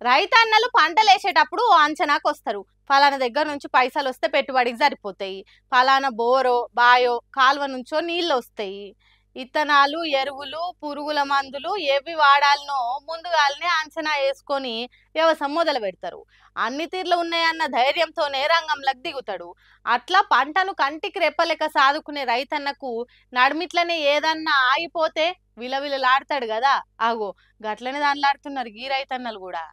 రైతన్నలు పంటలేసేటప్పుడు ఓ అంచనాకు వస్తారు. ఫలానా దగ్గర నుంచి పైసలు వస్తే పెట్టుబడికి సరిపోతాయి, ఫలానా బోరో బాయో కాలువ నుంచో నీళ్ళు వస్తాయి, ఇత్తనాలు ఎరువులు పురుగుల మందులు ఏవి వాడాలనో ముందుగానే అంచనా వేసుకొని వ్యవసాయం మొదలు పెడతారు. అన్ని తీర్లు ఉన్నాయన్న ధైర్యంతోనే రంగంలోకి దిగుతాడు. అట్లా పంటను కంటికి రెప్పలెక్క సాదుకునే రైతన్నకు నడిమిట్లనే ఏదన్నా ఆగిపోతే విలవిలలాడతాడు కదా. ఆగో గట్లనే దానిలాడుతున్నారు ఈ రైతన్నలు కూడా.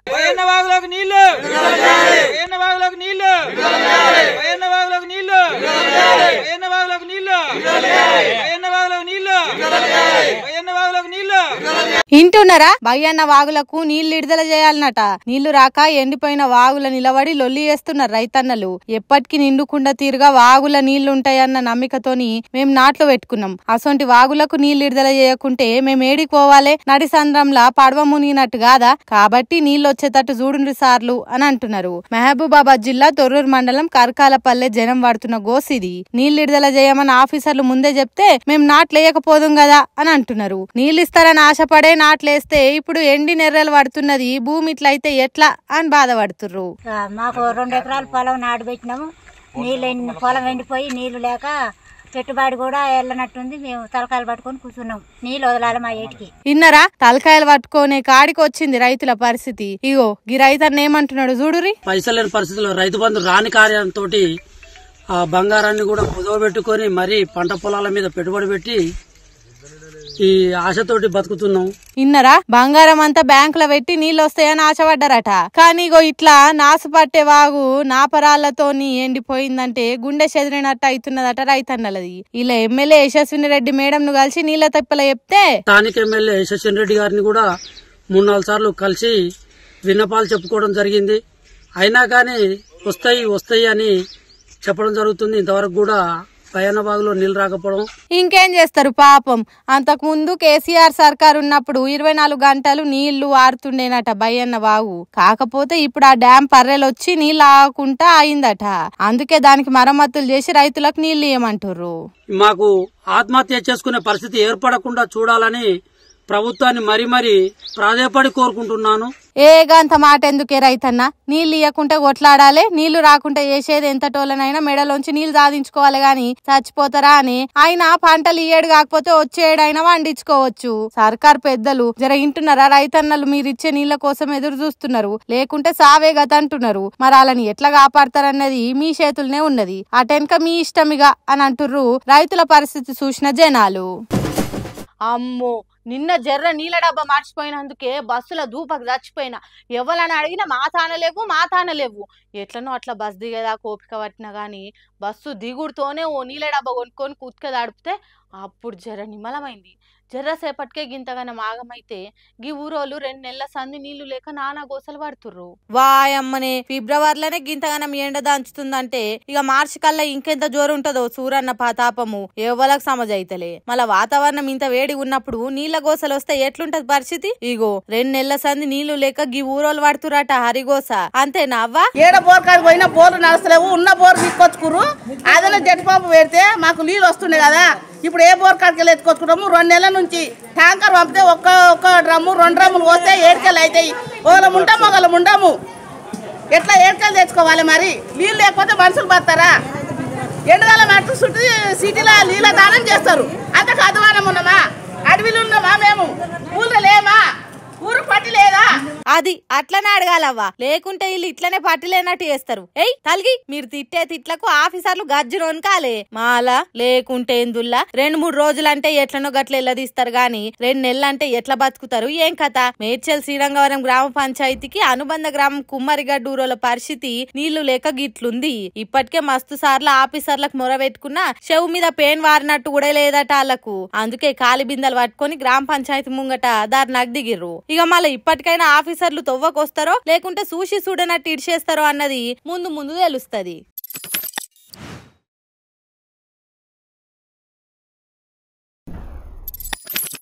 ఇంటున్నారా? బయ్యన్న వాగులకు నీళ్లు విడుదల చేయాలన్నట. నీళ్లు రాక ఎండిపోయిన వాగుల నిలబడి లొల్లి చేస్తున్నారు రైతన్నలు. ఎప్పటికీ నిండుకుండా తీరుగా వాగుల నీళ్లుంటాయన్న నమ్మికతోని మేము నాట్లు పెట్టుకున్నాం. అసొంటి వాగులకు నీళ్లు విడుదల చేయకుంటే మేము ఏడికి పోవాలే? నడి సంద్రంలా పడవ మునిగినట్టు కాదా? కాబట్టి నీళ్లు వచ్చేటట్టు చూడుండ్రి సార్లు అని అంటున్నారు. మహబూబాబాద్ జిల్లా తొర్రూరు మండలం కరకాలపల్లె జనం పడుతున్న గోసిది. నీళ్లు విడుదల చేయమని ఆఫీసర్లు ముందే చెప్తే మేము నాట్లు వేయకపోదుం కదా అని అంటున్నారు. నీళ్ళు ఇస్తారని ఆశపడే నాట్లేస్తే ఇప్పుడు ఎండి నెర్రలు పడుతున్నది. భూమి ఇట్లయితే ఎట్లా అని బాధపడుతుర్రు. మాకు 2 ఎకరాల పొలం నాటు పెట్టినాము. నీళ్ళు పొలం ఎండిపోయి నీళ్లు లేక పెట్టుబడి కూడా వెళ్ళనట్టుంది. మేము తలకాయలు పట్టుకొని కూర్చున్నాం. నీళ్ళు వదలాలి మా ఏటికి. ఇన్నరా? తలకాయలు పట్టుకునే కాడికి వచ్చింది రైతుల పరిస్థితి. ఇగో ఈ రైతన్న ఏమంటున్నాడు చూడురి. పైసలు లేని పరిస్థితుల్లో రైతు బంధు రాని కార్యంతో ఆ బంగారాన్ని కూడా కుదవబెట్టుకొని మరి పంట పొలాల మీద పెట్టుబడి పెట్టి ఈ ఆశతోటి బతుకుతున్నాం. ఇన్నరా? బంగారం అంతా బ్యాంకులో పెట్టి నీళ్ళు వస్తాయని ఆశపడ్డారట. కానీ ఇగో ఇట్లా నాసు పట్టే వాగు నాపరాళ్లతోని ఎండిపోయిందంటే గుండె చెదిరినట్టు అవుతున్నదట రైతన్నలది. ఇలా ఎమ్మెల్యే యశస్విని రెడ్డి మేడం ను కలిసి నీళ్ల తెప్పల చెప్తే స్థానిక ఎమ్మెల్యే యశస్విని రెడ్డి గారిని కూడా 3-4 సార్లు కలిసి విన్నపాలు చెప్పుకోవడం జరిగింది. అయినా కానీ వస్తాయి అని చెప్పడం జరుగుతుంది. ఇంతవరకు కూడా బయ్యన్న బాగులో నీళ్లు రాకపోవడం. ఇంకేం చేస్తారు పాపం. అంతకు ముందు కేసీఆర్ సర్కార్ ఉన్నప్పుడు 24 గంటలు నీళ్లు ఆరుతుండేనట బయ్యన్న బాగు. కాకపోతే ఇప్పుడు ఆ డ్యాం పర్రెలొచ్చి నీళ్లు ఆగకుండా అయిందట. అందుకే దానికి మరమ్మతులు చేసి రైతులకు నీళ్లు ఇయ్యమంటుర్రు. మాకు ఆత్మహత్య చేసుకునే పరిస్థితి ఏర్పడకుండా చూడాలని ప్రభుత్వాన్ని మరీ ప్రాధేయపడి కోరుకుంటున్నాను. ఏగంత మాట ఎందుకే రైతన్న? నీళ్లు ఇయ్యకుంటే కొట్లాడాలి, నీళ్లు రాకుంటే చేసేది ఎంత టోలనైనా మెడలోంచి నీళ్లు సాధించుకోవాలి గాని చచ్చిపోతారా అని. అయినా పంటలు ఇయ్యేడు కాకపోతే వచ్చేడైనా వండించుకోవచ్చు. సర్కార్ పెద్దలు జర ఇంటున్నారా? రైతన్నలు మీరిచ్చే నీళ్ల కోసం ఎదురు చూస్తున్నారు, లేకుంటే సావే గత అంటున్నారు. మరి వాళ్ళని ఎట్లా కాపాడతారన్నది మీ చేతుల్నే ఉన్నది. అటెనక మీ ఇష్టమిగా అని అంటుర్రు రైతుల పరిస్థితి చూసిన జనాలు. అమ్మో, నిన్న జర్ర నీళ్ళ డబ్బా మర్చిపోయినందుకే బస్సుల దూపకు చచ్చిపోయినా. ఎవరని అడిగినా మా తాన లేవు. ఎట్లనో అట్లా బస్ దిగేదా కోపిక పట్టినా గానీ బస్సు దిగుడుతోనే ఓ నీళ్ళ డబ్బా కొనుక్కొని కుత్క దాడిపితే అప్పుడు జర్ర నిమ్మలమైంది. జర్రసేపటికే గింతగానే మాగమైతే గీ ఊరోళ్ళు 2 నెలల సంది నీళ్లు లేక నానా గోసలు పడుతుర్రు. వాయమ్మనే, ఫిబ్రవరిలోనే గింతగానం ఎండ దంచుతుందంటే ఇక మార్చి కల్లా ఇంకెంత జోరు ఉంటదో సూరన్న పాతాపము ఎవరికి సమజైతలే. మళ్ళా వాతావరణం ఇంత వేడి ఉన్నప్పుడు నీళ్ల గోసలు వస్తే ఎట్లుంటది పరిస్థితి? ఇగో 2 నెలల సంది నీళ్లు లేక గీ ఊరోళ్ళు పడుతురట హరిగోస. అంతేనా అవ్వా? ఏడ బోర్ కాడికి పోయినా బోర్లు నడుస్తలేవు. ఉన్న బోర్ తీసుకొచ్చుకురు. అదన జట్టి పంపు పెడితే మాకు నీళ్ళు వస్తుండే కదా. ఇప్పుడు ఏ బోర్ కాడికి వెళ్ళి ఎత్తుకొచ్చుకుంటాము. 2 నెలల నుంచి ట్యాంకర్ పంపితే ఒక్క డ్రమ్ము 2 డ్రమ్ములు పోస్తే 7 కేలు అవుతాయి. ఒకళ్ళం ఉంటాము ఒకళ్ళం ఉండము. ఎట్లా 7 కేలు తెచ్చుకోవాలి? మరి నీళ్ళు లేకపోతే మనుషులు పడతారా? ఎండగాల మట్టు చుట్టూ సిటీలో నీళ్ళ దానం చేస్తారు. అంతకు అధ్వానం ఉన్నామా? అడవిలు ఉన్నామా? మేము ఊళ్ళో లేమా? ఊరు పట్టి లేదా? అది అట్లనే అడగాలవ్వా, లేకుంటే వీళ్ళు ఇట్లనే పట్టిలేనట్టు చేస్తారు. ఏయ్ తల్గి, మీరు తిట్టే తిట్లకు ఆఫీసర్లు గజ్జును వనకాలే మాలా. లేకుంటే ఎందుల్లా 2-3 రోజులంటే ఎట్లనో గట్ల ఎల్లదీస్తారు గాని 2 నెలలంటే ఎట్లా బతుకుతారు? ఏం కథ? మేడ్చల్ శ్రీరంగవరం గ్రామ పంచాయతీకి అనుబంధ గ్రామం కుమ్మరిగడ్డ ఊరోల పరిస్థితి నీళ్లు లేక గిట్లుంది. ఇప్పటికే మస్తు సార్లు ఆఫీసర్లకు మొరబెట్టుకున్నా చెవు మీద పెయిన్ వారినట్టు కూడా లేదట వాళ్ళకు. అందుకే కాలి బిందెలు పట్టుకొని గ్రామ పంచాయతీ ముంగట దారినాకు దిగిర్రు. ఇక మళ్ళీ ఇప్పటికైనా ఆఫీసర్లు తొవ్వకొస్తారో లేకుంటే చూసి చూడనట్టు ఇడిచేస్తారో అన్నది ముందు తెలుస్తది.